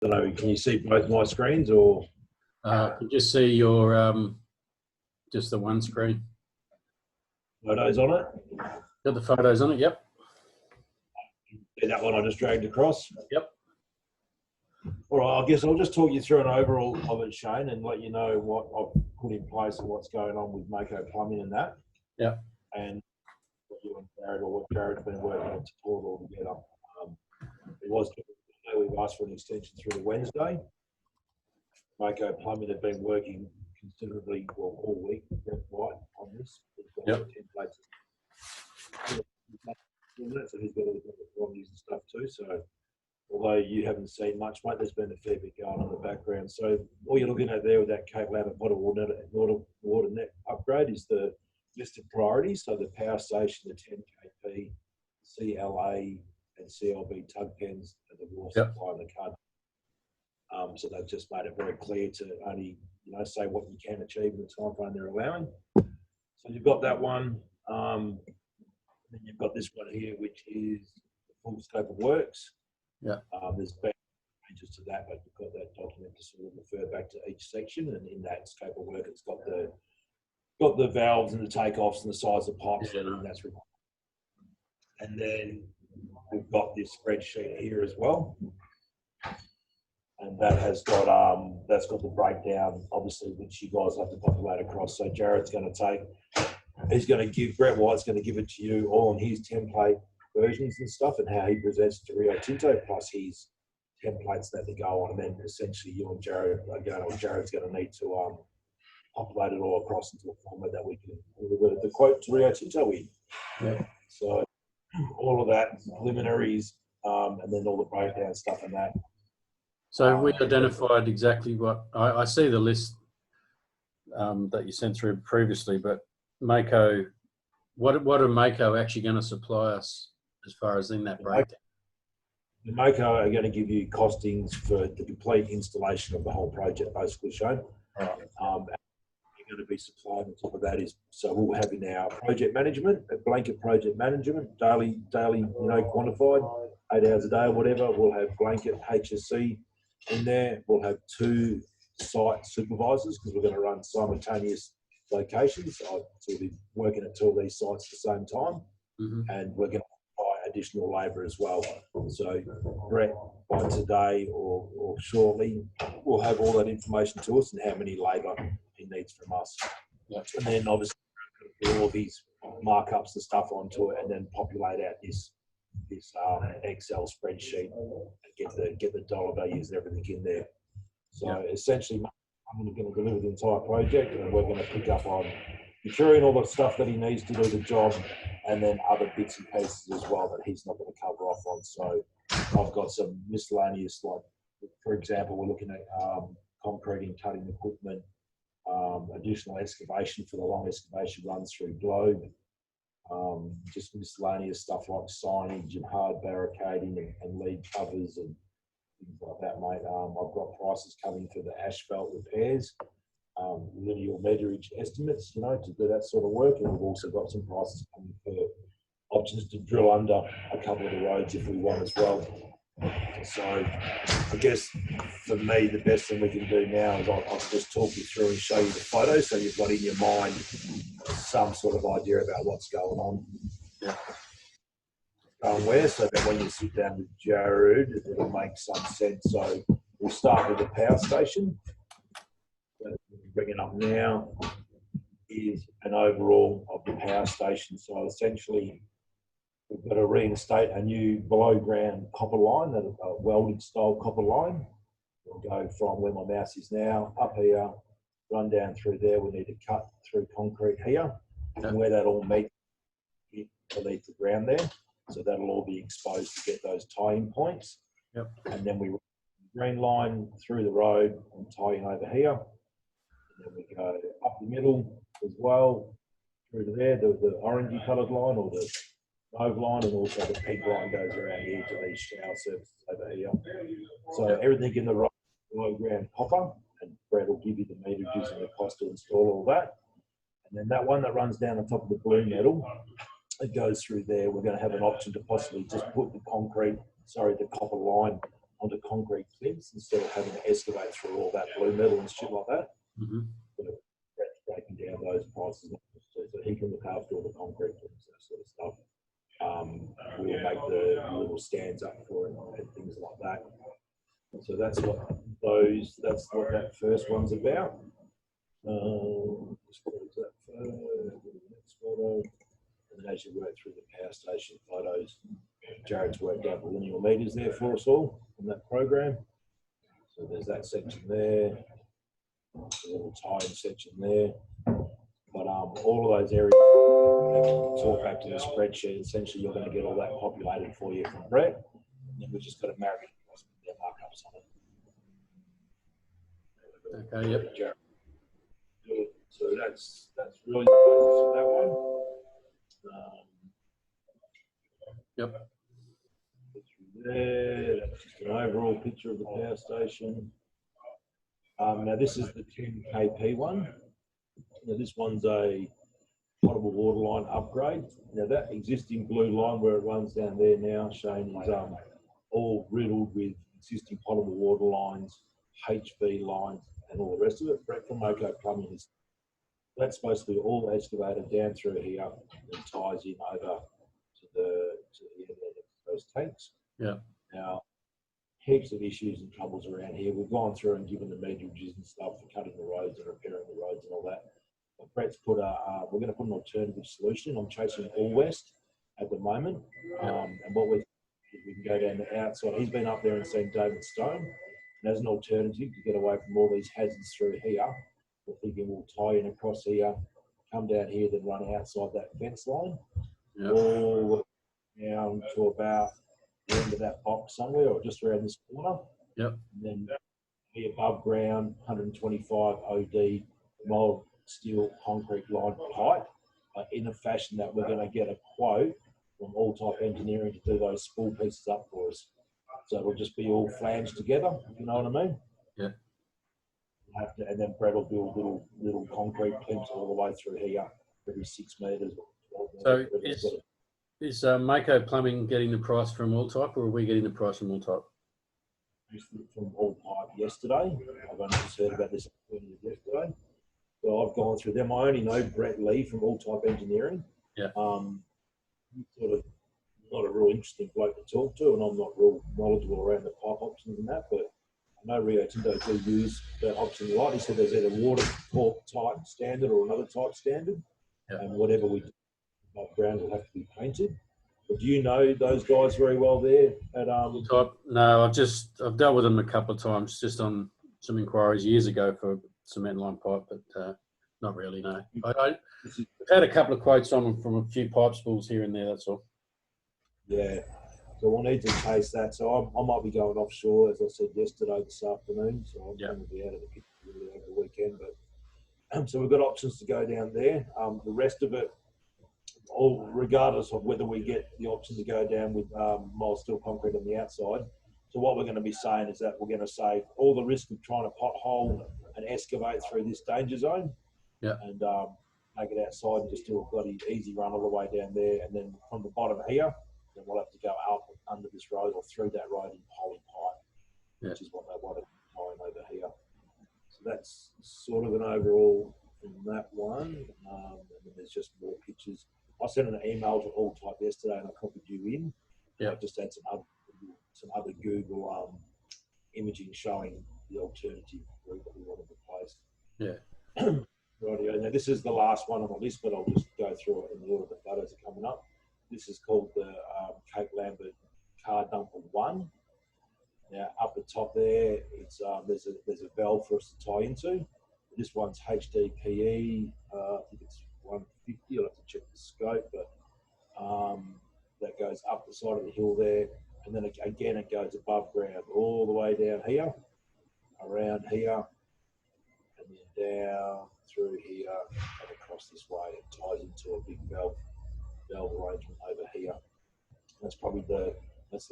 don't know, can you see both my screens or? Can you see your, just the one screen? Photos on it? Got the photos on it, yep. See that one I just dragged across? Yep. All right, I guess I'll just talk you through an overall of it, Shane, and let you know what I've put in place and what's going on with Mako Plumbing and that. Yeah. And what you and Jared, or what Jared's been working on to pull it all together. It was, we've asked for an extension through to Wednesday. Mako Plumbing have been working considerably, well, all week, right, on this. Yep. So he's got all the problems and stuff too. So although you haven't seen much, mate, there's been a fair bit going on in the background. So all you're looking at there with that CLA potable water net upgrade is the list of priorities. So the power station, the 10 kp, CLA and CLB tug pens, and the water supply and the card. So they've just made it very clear to only, say what you can achieve in the time frame they're allowing. So you've got that one. Then you've got this one here, which is the full scope of works. Yeah. There's been changes to that, but you've got that document to sort of refer back to each section, and in that scope of work, it's got the valves and the takeoffs and the size of pipes and everything that's required. And then we've got this spreadsheet here as well, and that has got that's got the breakdown, obviously, which you guys have to populate across. So Jared's going to take. He's going to give, Brett White's going to give it to you all on his template versions and stuff and how he presents to Rio Tinto, plus his templates that they go on. And then essentially you and Jared are going, or Jared's going to need to populate it all across into a format that we can deliver the quote to Rio Tinto in. Yeah. So all of that, preliminaries, and then all the breakdown stuff and that. So we identified exactly what, I see the list that you sent through previously, but Mako, what are Mako actually going to supply us as far as in that breakdown? The Mako are going to give you costings for the complete installation of the whole project, basically, Shane. Right. You're going to be supplied on top of that is, so we'll have in our project management, a blanket project management, daily, quantified, 8 hours a day or whatever. We'll have blanket HSC in there. We'll have 2 site supervisors because we're going to run simultaneous locations. So we'll be working at 2 of these sites at the same time, and we're going to buy additional labour as well. So Brett, by today or shortly, will have all that information to us and how many labour he needs from us. Yep. And then obviously put all these markups and stuff onto it, and then populate out this Excel spreadsheet and get the dollar values and everything in there. So essentially, I'm going to deliver the entire project, and we're going to pick up on procuring all the stuff that he needs to do the job, and then other bits and pieces as well that he's not going to cover off on. So I've got some miscellaneous, like, for example, we're looking at concreting, cutting equipment, additional excavation for the long excavation runs through Globe, just miscellaneous stuff like signage and hard barricading and lead covers and things like that, mate. I've got prices coming for the asphalt repairs, lineal meterage estimates, to do that sort of work. And we've also got some prices coming for options to drill under a couple of the roads if we want as well. So I guess for me, the best thing we can do now is I'll just talk you through and show you the photos so you've got in your mind some sort of idea about what's going on. Yeah. Where, so that when you sit down with Jared, it'll make some sense. So we'll start with the power station. So bringing up now is an overall of the power station. So essentially, we've got to reinstate a new below ground copper line, a welded style copper line. We'll go from where my mouse is now up here, run down through there. We need to cut through concrete here, and where that all meets beneath the ground there. So that'll all be exposed to get those tie-in points. Yep. And then we green line through the road and tie in over here. And then we go up the middle as well, through to there, the orangey coloured line or the mauve line, and also the pink line goes around here to these shower services over here. So everything in the right below ground copper, and Brad will give you the meterages and the cost to install all that. And then that one that runs down on top of the blue metal, it goes through there. We're going to have an option to possibly just put the copper line onto concrete plinths instead of having to excavate through all that blue metal and shit like that. Mm-hmm. Brett's breaking down those prices, so he can look after all the concrete plinths, that sort of stuff. We'll make the little stands up for it and things like that. So that's what that first one's about. Just close that photo, next photo. And then as you work through the power station photos, Jared's worked out the linear meters there for us all in that program. So there's that section there, a little tie-in section there. But all of those areas, talk back to the spreadsheet, essentially you're going to get all that populated for you from Brett. And then we've just got to marry it across their markups on it. Okay, yep. Jared. So that's really the focus of that one. Yep. There, that's just an overall picture of the power station. Now this is the 10 kp one. Now this one's a potable water line upgrade. Now that existing blue line where it runs down there now, Shane, is all riddled with existing potable water lines, HV lines, and all the rest of it. Brett from Mako Plumbing is that's supposed to be all excavated down through here and ties in over to the end of those tanks. Yeah. Now, heaps of issues and troubles around here. We've gone through and given the meterages and stuff for cutting the roads and repairing the roads and all that. But Brett's put we're going to put an alternative solution. I'm chasing All West at the moment, and what we can go down the outside. He's been up there and seen David Stone, and as an alternative to get away from all these hazards through here, we're thinking we'll tie in across here, come down here, then run outside that fence line, all down to about the end of that box somewhere, or just around this corner. Yep. And then be above ground, 125 OD mild steel concrete line pipe, in a fashion that we're going to get a quote from All Type Engineering to do those spool pieces up for us. So it'll just be all flanged together, if you know what I mean? Yeah. And then Brett will build little concrete plinths all the way through here, every 6 metres. So is Mako Plumbing getting the price from All Type, or are we getting the price from All Type? From All Type yesterday. I've only just heard about this yesterday. So I've gone through them. I only know Brett Lee from All Type Engineering. Yeah. He's sort of not a real interesting bloke to talk to, and I'm not real knowledgeable around the pipe options and that, but I know Rio Tinto do use that option a lot. He said there's either water type standard or another type standard, and whatever we do above ground will have to be painted. But do you know those guys very well there at Type? No, I've dealt with them a couple of times, just on some inquiries years ago for cement line pipe, but not really. No, I've had a couple of quotes on them from a few pipe spools here and there. That's all. Yeah. So we'll need to chase that. So I might be going offshore, as I said yesterday, this afternoon. So I'm going to be out of the picture really over the weekend. But so we've got options to go down there. The rest of it, all regardless of whether we get the option to go down with mild steel concrete on the outside. So what we're going to be saying is that we're going to save all the risk of trying to pothole and excavate through this danger zone. Yeah. And take it outside and just do a bloody easy run all the way down there, and then from the bottom here. Then we'll have to go up under this road or through that road in poly pipe, which is what they wanted to tie over here. So that's sort of an overall from that one. And then there's just more pictures. I sent an email to All Type yesterday and I copied you in. Yeah. I just had some other Google imaging showing the alternative route that we wanted to place. Yeah. Rightio. Now this is the last one on the list, but I'll just go through it in the order the photos are coming up. This is called the Cape Lambert Car Dumper 1. Now up the top there, it's there's a valve for us to tie into. This one's HDPE. I think it's 150. I'll have to check the scope, but that goes up the side of the hill there, and then again it goes above ground all the way down here, around here, and then down through here and across this way. It ties into a big valve arrangement over here. That's probably the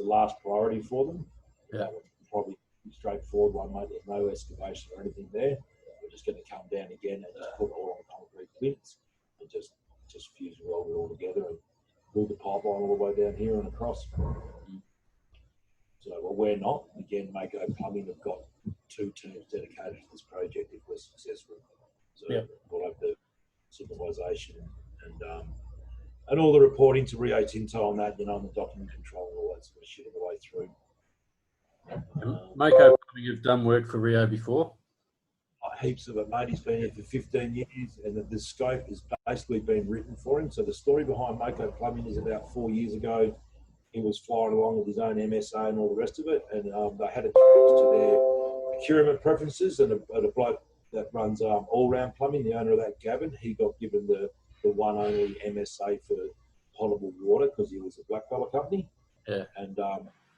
last priority for them. Yeah. Probably straightforward one, mate. There's no excavation or anything there. We're just going to come down again and just put all on concrete plinths and just fuse and weld it all together and glue the pipeline all the way down here and across. So, well, we're not. Again, Mako Plumbing have got 2 teams dedicated to this project if we're successful. So we'll have the supervisation and all the reporting to Rio Tinto on that, and the document control and all that sort of shit all the way through. Mako Plumbing have done work for Rio before. Heaps of it, mate. He's been here for 15 years, and the scope has basically been written for him. So the story behind Mako Plumbing is about 4 years ago. He was flying along with his own MSA and all the rest of it, and they had a change to their procurement preferences. And a bloke that runs all-round plumbing, the owner of that, Gavin, he got given the one only MSA for potable water because he was a blackfellow company. Yeah. And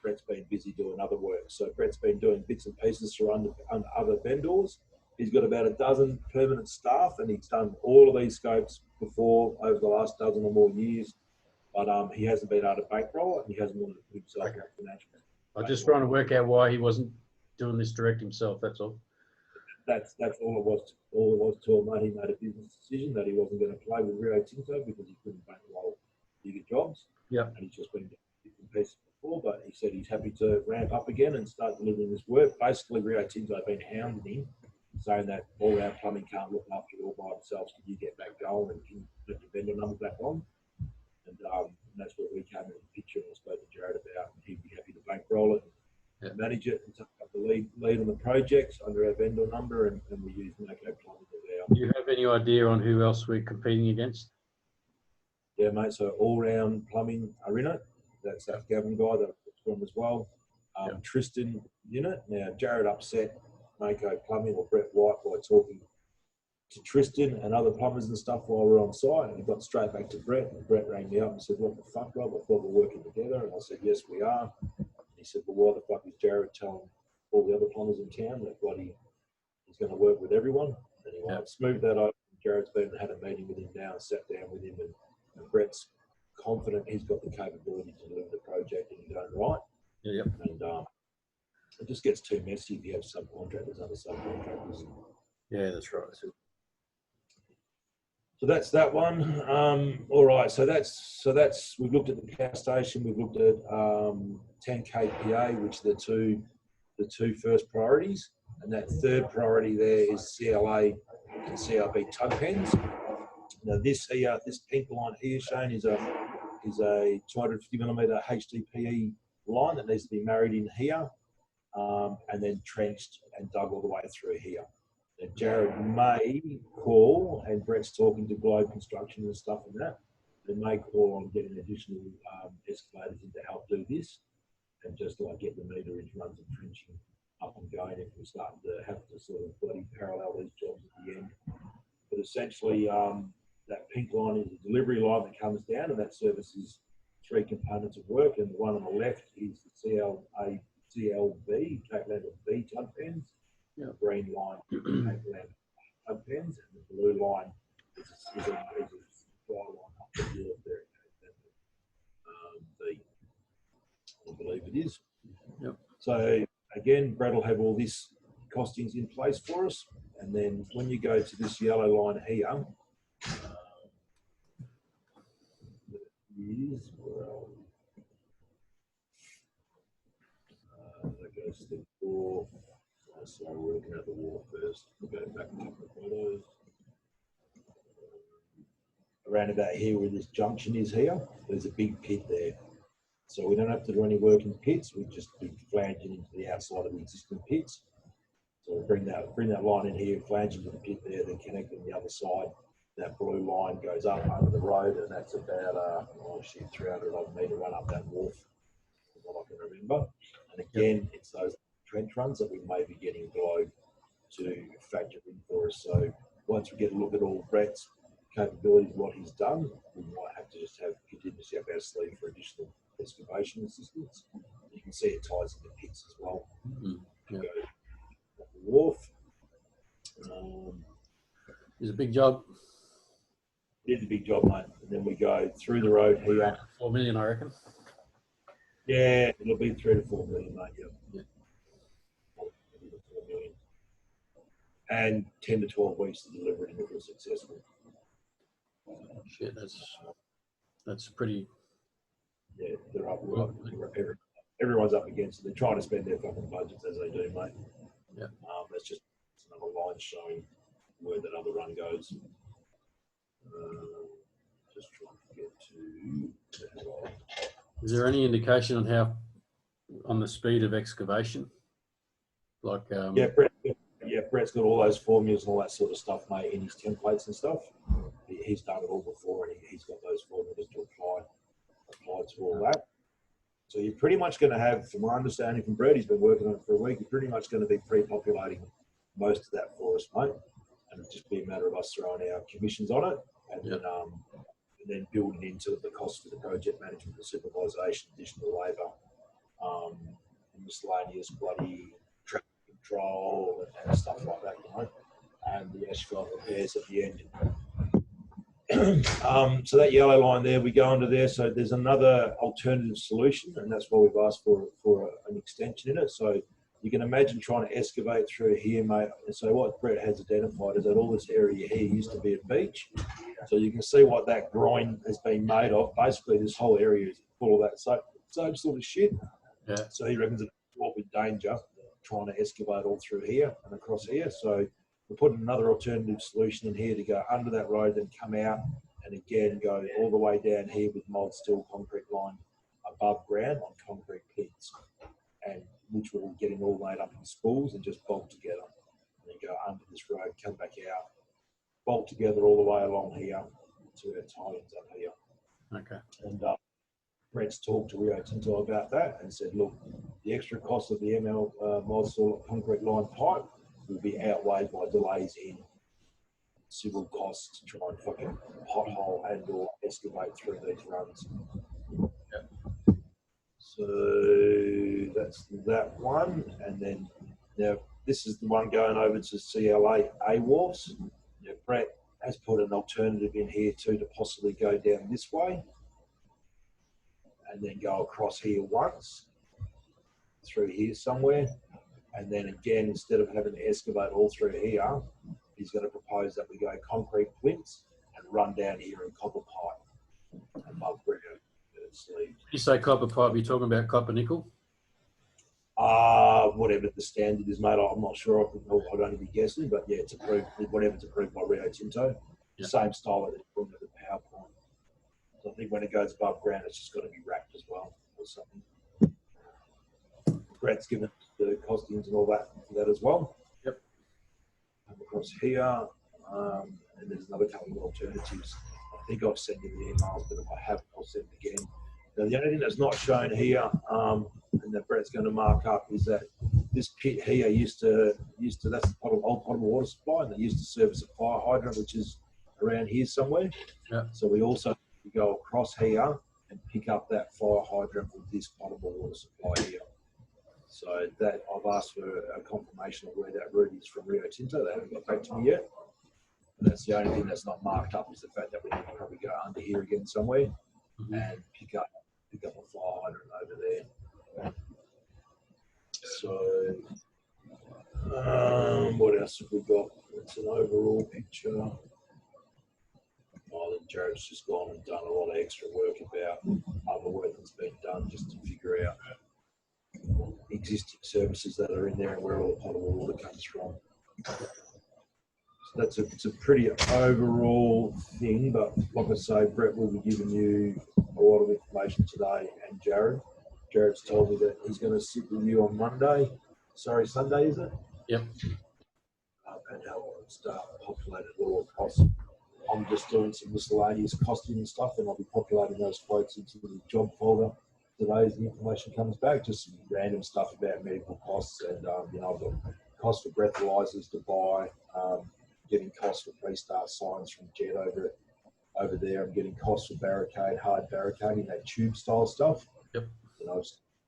Brett's been busy doing other work. So Brett's been doing bits and pieces for under other vendors. He's got about a dozen permanent staff, and he's done all of these scopes before over the last dozen or more years. But he hasn't been able to bankroll it, and he hasn't wanted to put himself out financially. I'm just trying to work out why he wasn't doing this direct himself. That's all. That's all it was. All it was to him, mate. He made a business decision that he wasn't going to play with Rio Tinto because he couldn't bankroll bigger jobs. Yeah. And he's just been doing different pieces before, but he said he's happy to ramp up again and start delivering this work. Basically, Rio Tinto have been hounding him, saying that all our plumbing can't look after it all by themselves. Can you get back going and can you put your vendor number back on? And that's where we came in the picture and spoke to Jared about, and he'd be happy to bankroll it, and manage it, and take up the lead on the projects under our vendor number, and we use Mako Plumbing as our. Do you have any idea on who else we're competing against? Yeah, mate. So all round plumbing are in it. That's that Gavin guy that I've from as well. Tristan in it. Now Jared upset Mako Plumbing or Brett White by talking to Tristan and other plumbers and stuff while we were on site, and he got straight back to Brett, and Brett rang me up and said, "What the fuck, Rob? I thought we're working together." And I said, "Yes, we are." And he said, "Well, why the fuck is Jared telling all the other plumbers in town that he's going to work with everyone?" Anyway, I've smoothed that over. Jared's been and had a meeting with him now and sat down with him, and Brett's confident he's got the capability to deliver the project in his own right. Yeah. And it just gets too messy if you have subcontractors under subcontractors. Yeah, that's right. So that's that one. All right. So that's we've looked at the power station. We've looked at 10 kPa, which are the two first priorities, and that third priority there is CLA and CLB tug pens. Now this pink line here shown is a 250 millimeter HDPE line that needs to be married in here, and then trenched and dug all the way through here. Now Jared may call, and Brett's talking to Globe Construction and stuff and that, they may call on getting additional escalators in to help do this, and just like get the meterage runs and trenching up and going if we're starting to have to sort of bloody parallel these jobs at the end. But essentially, that pink line is a delivery line that comes down, and that services 3 components of work. And the one on the left is the CLB, Cape Lambert B tug pens. The green line is Cape Lambert tug pens, and the blue line is a supply line up to Europe there at Cape Lambert B, I believe it is. Yep. So again, Brad will have all this costings in place for us. And then when you go to this yellow line here, that goes to the wall. So we're looking at the wall first. We'll go back a couple of photos. Around about here where this junction is here, there's a big pit there. So we don't have to do any work in pits. We just be flanging into the outside of the existing pits. So we'll bring that line in here, flange into the pit there, then connect on the other side. That blue line goes up under the road, and that's about 300 odd metre run up that wharf, from what I can remember. And again, it's those trench runs that we may be getting Globe to factor in for us. So once we get a look at all Brett's capabilities, what he's done, we might have to just have contingency up our sleeve for additional excavation assistance. You can see it ties into pits as well. Go up the wharf. It's a big job. It is a big job, mate. And then we go through the road here. 4 million, I reckon. Yeah, it'll be 3 to 4 million, mate. Yeah. 4 million. And 10 to 12 weeks to deliver it if we're successful. Shit, that's pretty. Yeah, they're up. Every everyone's up against it. They're trying to spend their fucking budgets as they do, mate. Yeah. That's just another line showing where that other run goes. Just trying to get to. Is there any indication on the speed of excavation? Like Brett's got all those formulas and all that sort of stuff, mate, in his templates and stuff. He's done it all before, and he's got those formulas to apply to all that. So you're pretty much going to have, from my understanding from Brett, he's been working on it for a week, you're pretty much going to be pre-populating most of that for us, mate. And it'll just be a matter of us throwing our commissions on it and then building into the cost for the project management, the supervisation, additional labour, miscellaneous bloody traffic control and stuff like that, you know, and the asphalt repairs at the end. So that yellow line there, we go under there. So there's another alternative solution, and that's why we've asked for an extension in it. So you can imagine trying to excavate through here, mate. And so what Brett has identified is that all this area here used to be a beach. So you can see what that groin has been made of. Basically, this whole area is full of that same sort of shit. Yeah. So he reckons it's all with danger trying to excavate all through here and across here. So we're putting another alternative solution in here to go under that road, then come out and again go all the way down here with mold steel concrete line above ground on concrete pits, and which we're getting all made up in spools and just bolt together. And then go under this road, come back out, bolt together all the way along here to our tie-ins up here. Okay. And Brett's talked to Rio Tinto about that and said, look, the extra cost of the mold steel concrete line pipe will be outweighed by delays in civil costs to try and fucking pothole and or excavate through these runs. Yeah. So that's that one. And then now this is the one going over to CLA wharfs. Now, Brett has put an alternative in here too to possibly go down this way and then go across here once through here somewhere. And then again, instead of having to excavate all through here, he's going to propose that we go concrete plinths and run down here in copper pipe above Brio. When you say copper pipe, you're talking about copper nickel? Whatever the standard is, mate. I'm not sure. I'd only be guessing, but yeah, it's approved. Whatever's approved by Rio Tinto, yeah. Same style that they put into the power plant. So I think when it goes above ground, it's just got to be wrapped as well or something. Brett's given the costings and all that for that as well. Yep. Come across here, and there's another couple of alternatives. I think I've sent you the emails, but if I haven't, I'll send it again. Now, the only thing that's not shown here, and that Brett's going to mark up, is that this pit here used to that's the old potable water supply, and they used to service a fire hydrant, which is around here somewhere. Yeah. So we also go across here and pick up that fire hydrant with this potable water supply here. So that I've asked for a confirmation of where that route is from Rio Tinto. They haven't got back to me yet. But that's the only thing that's not marked up, is the fact that we need to probably go under here again somewhere and pick up a fire hydrant over there. So what else have we got? It's an overall picture. I think Jared's just gone and done a lot of extra work about other work that's been done just to figure out existing services that are in there and where all the potable water comes from. So it's a pretty overall thing, but like I say, Brett will be giving you a lot of information today, and Jared's told me that he's going to sit with you on Sunday, is it? Yep. And help start populating it all across. I'm just doing some miscellaneous costing and stuff, and I'll be populating those quotes into the job folder today as the information comes back. Just some random stuff about medical costs, and I've got cost for breathalyzers to buy, getting costs for pre-start signs from Jet over there. I'm getting costs for hard barricading, that tube style stuff. Yep.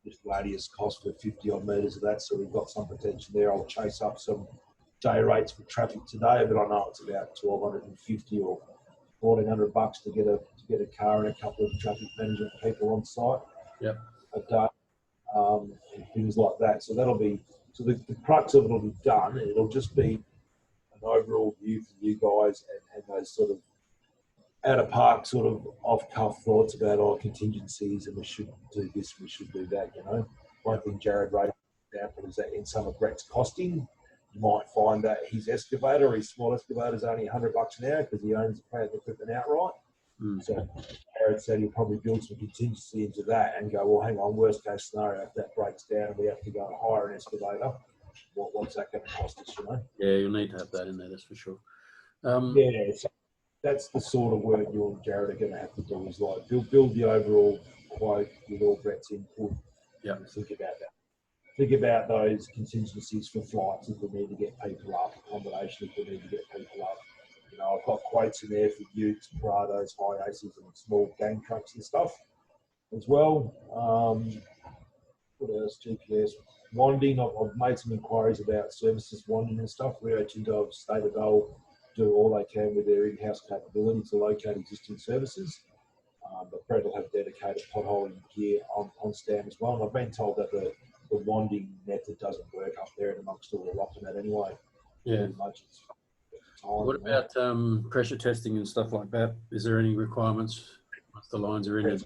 This radius cost for 50 odd metres of that, so we've got some potential there. I'll chase up some day rates for traffic today, but I know it's about $1,250 or $1,400 to get a car and a couple of traffic management people on site. Yep. A day, and things like that. So that'll be the crux of it will be done, and it'll just be an overall view for you guys and those sort of out of park sort of off cuff thoughts about our contingencies, and we should do this, we should do that, One thing Jared wrote down is that in some of Brett's costing, you might find that his excavator or his small excavator is only $100 an hour because he owns the plant and equipment outright. So Jared said he'll probably build some contingency into that and go, well, hang on, worst case scenario, if that breaks down and we have to go and hire an excavator, what's that going to cost us, you know? Yeah, you'll need to have that in there, that's for sure. Yeah, so that's the sort of work you and Jared are going to have to do, is like build the overall quote with all Brett's input. Yeah. Think about that. Think about those contingencies for flights if we need to get people up, accommodation if we need to get people up. You know, I've got quotes in there for utes, Prados, high aces, and small gang trucks and stuff as well. What else? GPS. Wanding. I've made some inquiries about services wanding and stuff. Rio Tinto have stated they'll do all they can with their in-house capability to locate existing services. But Brett will have dedicated potholing gear on stand as well. And I've been told that the wanding method doesn't work up there and amongst all the rock and that anyway. Yeah. Much What about pressure testing and stuff like that? Is there any requirements once the lines are in?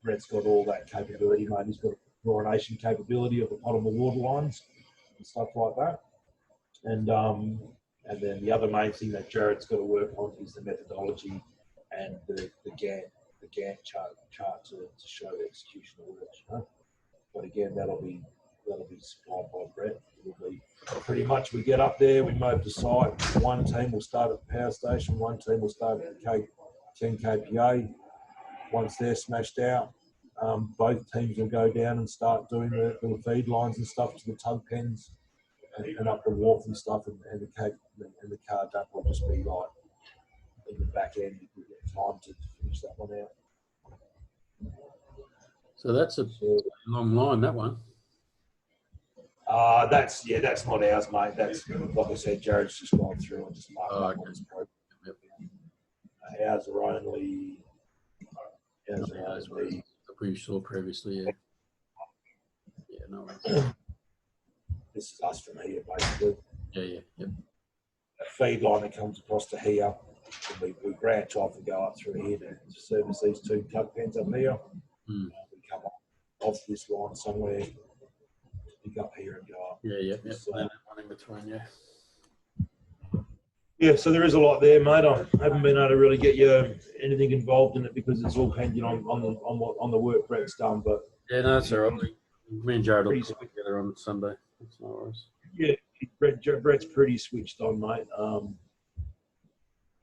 Brett's got all that capability, mate. He's got chlorination capability of the potable water lines and stuff like that. And then the other main thing that Jared's got to work on is the methodology and the Gantt chart to show the execution of work. You know? But again, that'll be supplied by Brett. It'll be pretty much we get up there, we move to site. One team will start at the power station, one team will start at the 10 kPa. Once they're smashed out, both teams will go down and start doing the feed lines and stuff to the tug pens and up the wharf and stuff, and the car dump will just be like in the back end if we get time to finish that one out. So that's a long line, that one. That's not ours, mate. That's, like I said, Jared's just gone through and just marked up on his program. Yep. Ours are only we saw previously, yeah. Yeah, no worries. This is us from here, basically. Yeah. Yep. A feed line that comes across to here, and we branch off and go up through here to service these two tug pens up here. We come off this line somewhere, pick up here and go up. Yeah. So, one in between, yeah. Yeah, so there is a lot there, mate. I haven't been able to really get you anything involved in it because it's all pending on the work Brett's done. But yeah, no, that's all right. Me and Jared will put together on Sunday. That's no worries. Yeah, Brett's pretty switched on, mate.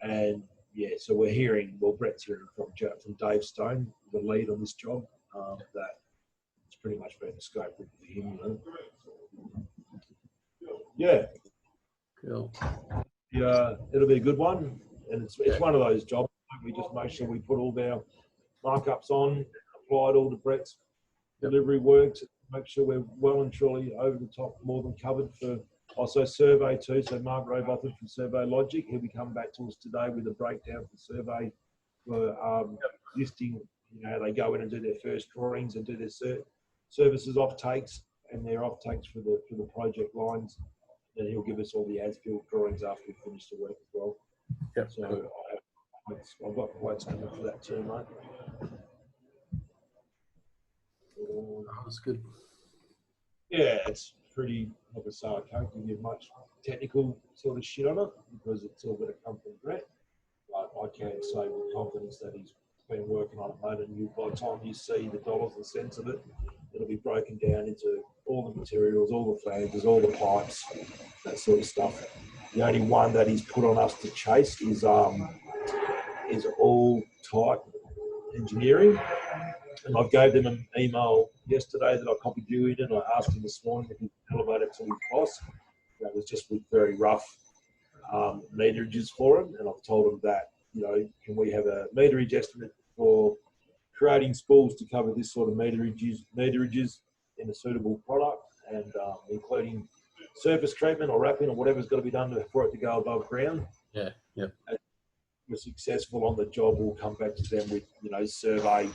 And yeah, so we're hearing. Well, Brett's hearing from Dave Stone, the lead on this job. That it's pretty much been a scope for him, you know. Yeah. Cool. Yeah, it'll be a good one, and it's one of those jobs. We just make sure we put all our markups on, applied all to Brett's delivery works, make sure we're well and truly over the top, more than covered for also survey too. So Mark Robotham from Survey Logic, he'll be coming back to us today with a breakdown for survey for listing. You know, they go in and do their first drawings and do their services off takes and their off takes for the project lines. Then he'll give us all the as-built drawings after we finish the work as well. Yep. So I've got quotes coming for that too, mate. That's good. Yeah, it's pretty, like I say, I can't give you much technical sort of shit on it because it's all going to come from Brett. But I can say with confidence that he's been working on it, mate, and by the time you see the dollars and cents of it, it'll be broken down into all the materials, all the flanges, all the pipes, that sort of stuff. The only one that he's put on us to chase is all type engineering. And I gave them an email yesterday that I copied you in, and I asked him this morning if he could elevate it to his boss. That was just with very rough meterages for him, and I've told him that, you know, can we have a meterage estimate for creating spools to cover this sort of meterages in a suitable product, and including surface treatment or wrapping or whatever's got to be done for it to go above ground. Yeah. If we're successful on the job, we'll come back to them with, you know, survey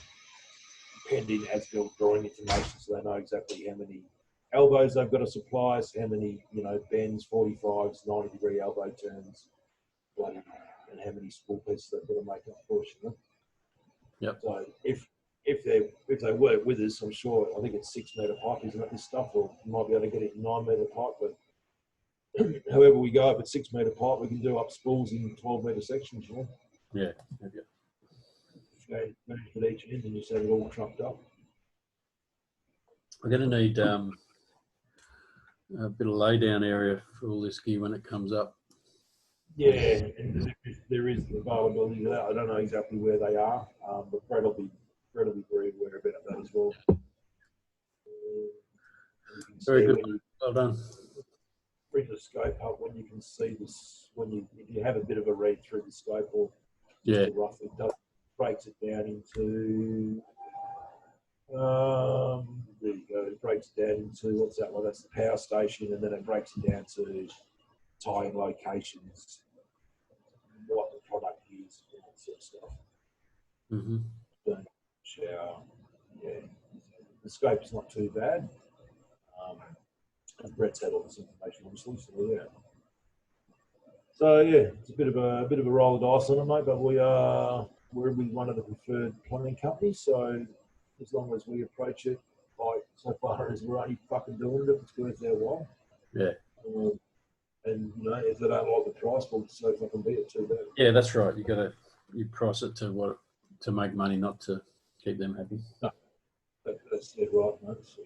pending as-built drawing information, so they know exactly how many elbows they've got to supply us, how many, you know, bends, 45s, 90-degree elbow turns, and how many spool pieces they've got to make up for us, you know? Yep. So if if they work with us, I'm sure. I think it's 6 metre pipe, isn't it? This stuff, or you might be able to get it in 9 metre pipe. But however we go, if it's 6 metre pipe, we can do up spools in 12 metre sections. You know. Yeah. Go at each end and just have it all trucked up. We're going to need a bit of lay down area for all this gear when it comes up. Yeah, and there is availability of that. I don't know exactly where they are, but Brett will be very aware about that as well. Very good. Well done. Bring the scope up when you can see this, if you have a bit of a read through the scope, or just roughly breaks it down into there you go. It breaks it down into what's that one? That's the power station, and then it breaks it down to tying locations, what the product is, all that sort of stuff. Mm-hmm. Shower, yeah. The scope's not too bad. And Brett's had all this information, obviously. So yeah. So yeah, it's a bit of a roll of dice on it, mate. But we're with one of the preferred plumbing companies. So as long as we approach it, like so far as we're only fucking doing it, it's worth their while. Yeah. And you know, if they don't like the price, well, so fucking be it too bad. Yeah, that's right. You price it to make money, not to keep them happy. No, that's dead right, mate. So,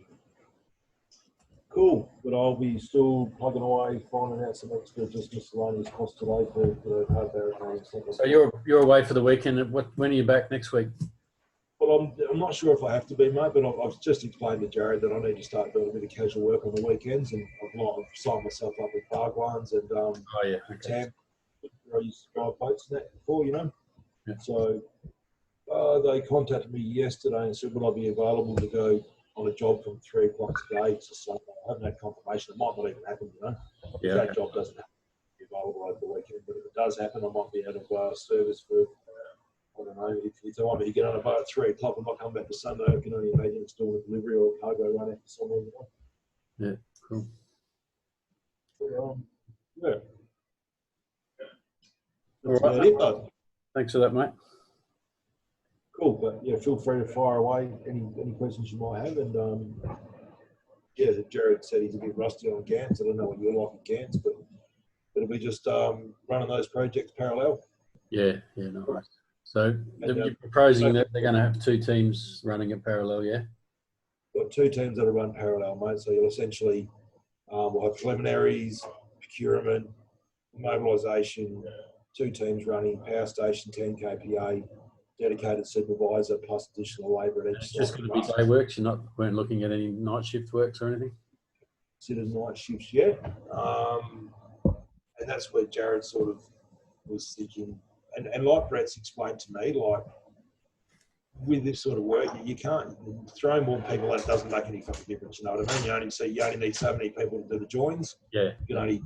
cool, but I'll be still plugging away, finding out some extra just miscellaneous costs today for the hard barricade. So you're away for the weekend. When are you back next week? Well, I'm not sure if I have to be, mate, but I've just explained to Jared that I need to start doing a bit of casual work on the weekends, and I've signed myself up with Barguans and Tam, where I used to drive boats and that before, you know. Yeah. So they contacted me yesterday and said, would I be available to go on a job from 3 o'clock today to Sunday? I haven't had confirmation. It might not even happen, you know. Yeah. If that job doesn't happen, I'll be available over the weekend. But if it does happen, I might be out of service for, I don't know, if they want me to get on a boat at 3 o'clock and not come back to Sunday, I can only imagine it's doing a delivery or a cargo run after somewhere, you know. Yeah, cool. But, yeah. All That's about it, though. Thanks for that, mate. Cool, but yeah, feel free to fire away any questions you might have. And yeah, Jared said he's a bit rusty on GANs. I don't know what you're like with GANs, but it'll be just running those projects parallel. Yeah, no worries. So you're proposing that they're going to have 2 teams running it parallel, yeah? Got 2 teams that'll run parallel, mate. So you'll essentially we'll have preliminaries, procurement, mobilisation, 2 teams running, power station, 10 kPa, dedicated supervisor plus additional labour at each It's just going to be day works. You weren't looking at any night shift works or anything? Considered night shifts yet. And that's where Jared sort of was thinking, and like Brett's explained to me, like with this sort of work, you can't throw more people at it doesn't make any fucking difference. You know what I mean? You only need so many people to do the joins. Yeah. You can only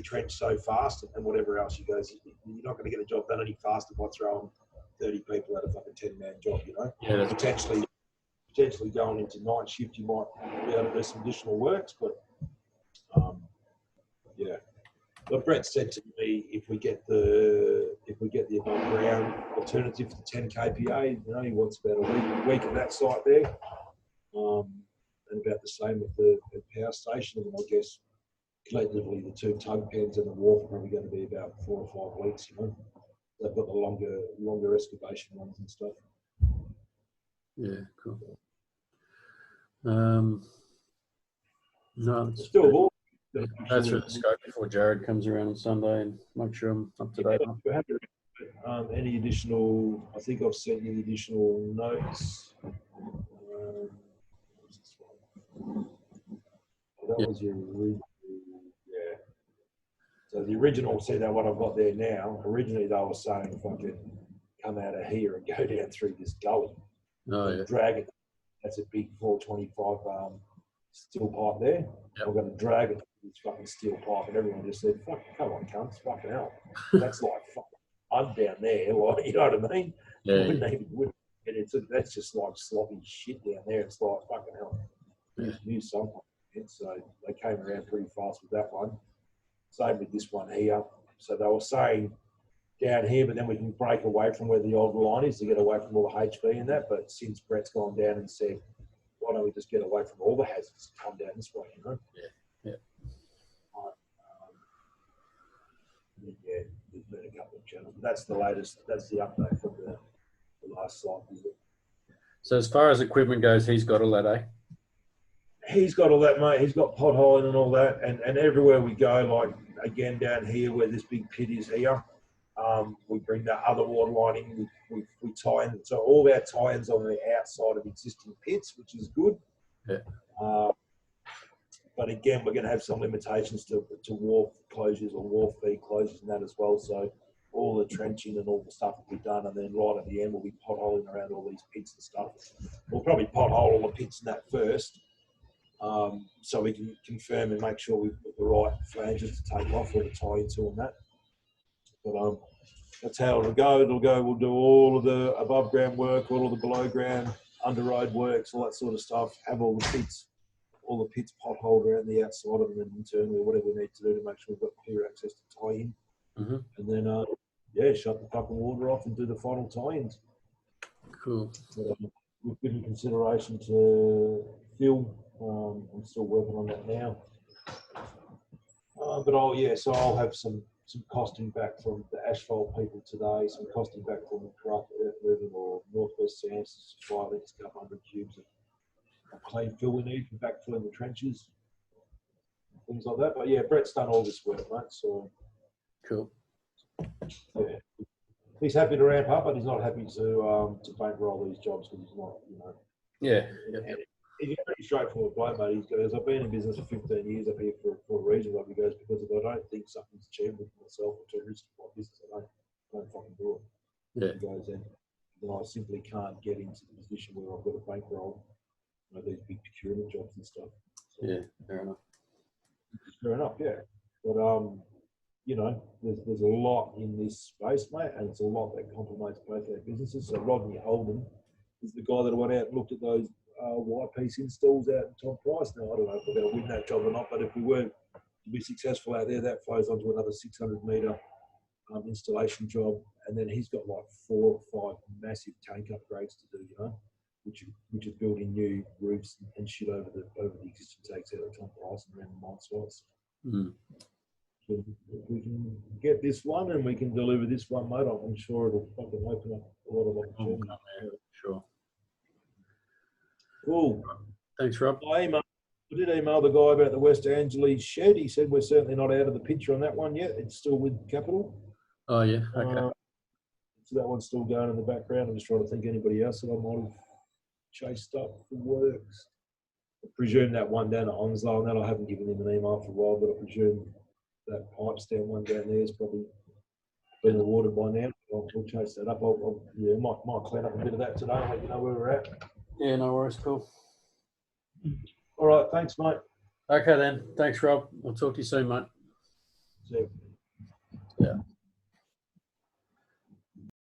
trench so fast, and whatever else you goes, you're not going to get a job done any faster by throwing 30 people at a fucking 10-man job. You know. Yeah. Potentially going into night shift, you might be able to do some additional works, but yeah. But Brett said to me, if we get the above ground alternative to 10 kPa, you know, he wants about a week at that site there, and about the same with the power station. And I guess collectively the 2 tug pens and the wharf are probably going to be about 4 or 5 weeks. You know, they've got the longer excavation ones and stuff. Yeah, cool. No, it's still. Go through the scope before Jared comes around on Sunday and make sure I'm up to date. Any additional? I think I've sent you the additional notes. That was your original. Yeah. So the original, see that what I've got there now. Originally they were saying fucking come out of here and go down through this gully. Oh yeah. Drag it. That's a big 425 steel pipe there. Yep. I'm going to drag it to this fucking steel pipe, and everyone just said, "Fuck, come on, cunts, fucking hell." That's like fucking. I'm down there, like, you know what I mean? Yeah. And that's just like sloppy shit down there. It's like fucking hell. Yeah. Use something. So they came around pretty fast with that one. Same with this one here. So they were saying down here, but then we can break away from where the old line is to get away from all the HB and that. But since Brett's gone down and said, why don't we just get away from all the hazards and come down this way, you know? Yeah. Yeah, we've met a couple of channels. But that's the latest. That's the update from the last site visit. So as far as equipment goes, he's got all that, eh? He's got all that, mate. He's got potholing and all that. And everywhere we go, like, again, down here where this big pit is here, we bring that other water line in. We tie in. So all our tie-ins on the outside of existing pits, which is good. Yeah. But again, we're going to have some limitations to wharf closures or wharf feed closures and that as well. So all the trenching and all the stuff will be done. And then right at the end, we'll be potholing around all these pits and stuff. We'll probably pothole all the pits in that first. So we can confirm and make sure we've got the right flanges to take off or to tie into on that. But that's how it'll go. We'll do all of the above ground work, all of the below ground, under road works, all that sort of stuff. Have all the pits potholed around the outside of them and internally, whatever we need to do to make sure we've got clear access to tie in. Mm-hmm. And then, shut the fucking water off and do the final tie-ins. Cool. But, we've given consideration to Phil. I'm still working on that now. But I'll have some costing back from the asphalt people today, some costing back from the Craft Earth Moving or Northwest Sands to supply the next couple hundred cubes of clean fill we need for backfilling the trenches, things like that. But yeah, Brett's done all this work, mate. So cool. Yeah. He's happy to ramp up, but he's not happy to bankroll these jobs because he's not, you know. Yeah. He's a pretty straightforward bloke, mate. He goes, I've been in business for 15 years up here for a reason. He goes, because if I don't think something's achievable for myself or too risky for my business, I don't fucking do it. Yeah. He goes, and then I simply can't get into the position where I've got a bankroll, you know, these big procurement jobs and stuff. So, Yeah, fair enough. Fair enough, yeah. But you know, there's a lot in this space, mate, and it's a lot that complements both our businesses. So Rodney Holden is the guy that went out and looked at those Y-piece installs out in Tom Price. Now, I don't know if we're going to win that job or not, but if we were to be successful out there, that flows onto another 600 metre installation job. And then he's got like 4 or 5 massive tank upgrades to do, you know, which are building new roofs and shit over the existing tanks out of Tom Price and around the mine sites. Mm. So if we can get this one and we can deliver this one, mate, I'm sure it'll fucking open up a lot of opportunities. Sure. Cool. Thanks, Rob. I did email the guy about the West Angeles shed. He said we're certainly not out of the picture on that one yet. It's still with Capital. Oh, yeah. Okay. So that one's still going in the background. I'm just trying to think anybody else that I might have chased up for works. I presume that one down at Onslow, and that I haven't given him an email for a while, but I presume that pipe stand one down there is probably been awarded by now. I'll chase that up. Might clean up a bit of that today and let you know where we're at. Yeah, no worries. Cool. All right. Thanks, mate. Okay, then. Thanks, Rob. I'll talk to you soon, mate. See you. Yeah.